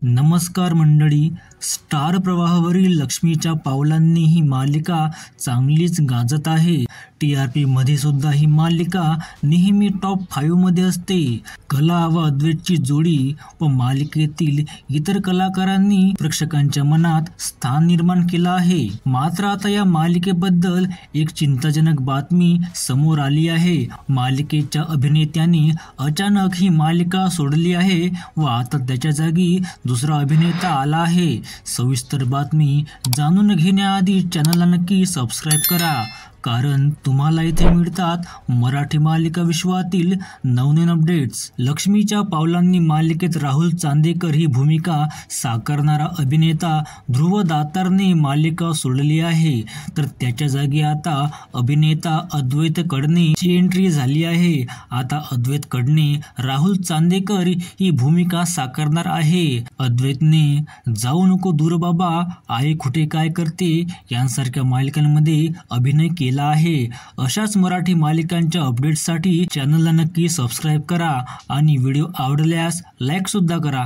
नमस्कार मंडळी. स्टार प्रवाहावरील लक्ष्मीच्या पावलांनी ही मालिका चांगलीच गाजत आहे. TRP मध्ये सुद्धा ही मालिका नेहमी टॉप 5 मध्ये असते. कला व अद्वैतची जोडी व मालिकेतील इतर कलाकारांनी प्रेक्षकांच्या मनात स्थान निर्माण केलं आहे. मात्र आता या मालिकेबद्दल एक चिंताजनक बातमी समोर आली आहे. मालिकेच्या अभिनेत्याने अचानक ही मालिका सोडली आहे व आता त्याच्या जागी दुसरा अभिनेता आला आहे. सविस्तर बातमी जाणून घेण्याआधी चॅनलला नक्की सबस्क्राईब करा, कारण तुम्हाला इथे मिळतात मराठी मालिका विश्वातील नवनवीन अपडेट्स. लक्ष्मीच्या पावलांनी मालिकेत राहुल चांदेकर ही भूमिका साकारणारा अभिनेता ध्रुव दातारने मालिका सोडली आहे. तर त्याच्या जागी आता अभिनेता अद्वैत कडनेची एंट्री झाली आहे. आता अद्वैत कडने राहुल चांदेकर ही भूमिका साकारणार आहे. अद्वैतने जाऊ नको दूर बाबा, आई कुठे काय करते यांसारख्या मालिकांमध्ये अभिनय केला आहे. अशाच मराठी मालिकांच्या अपडेट्ससाठी चॅनलला नक्की सबस्क्राईब करा आणि व्हिडिओ आवडल्यास लाईक सुद्धा करा.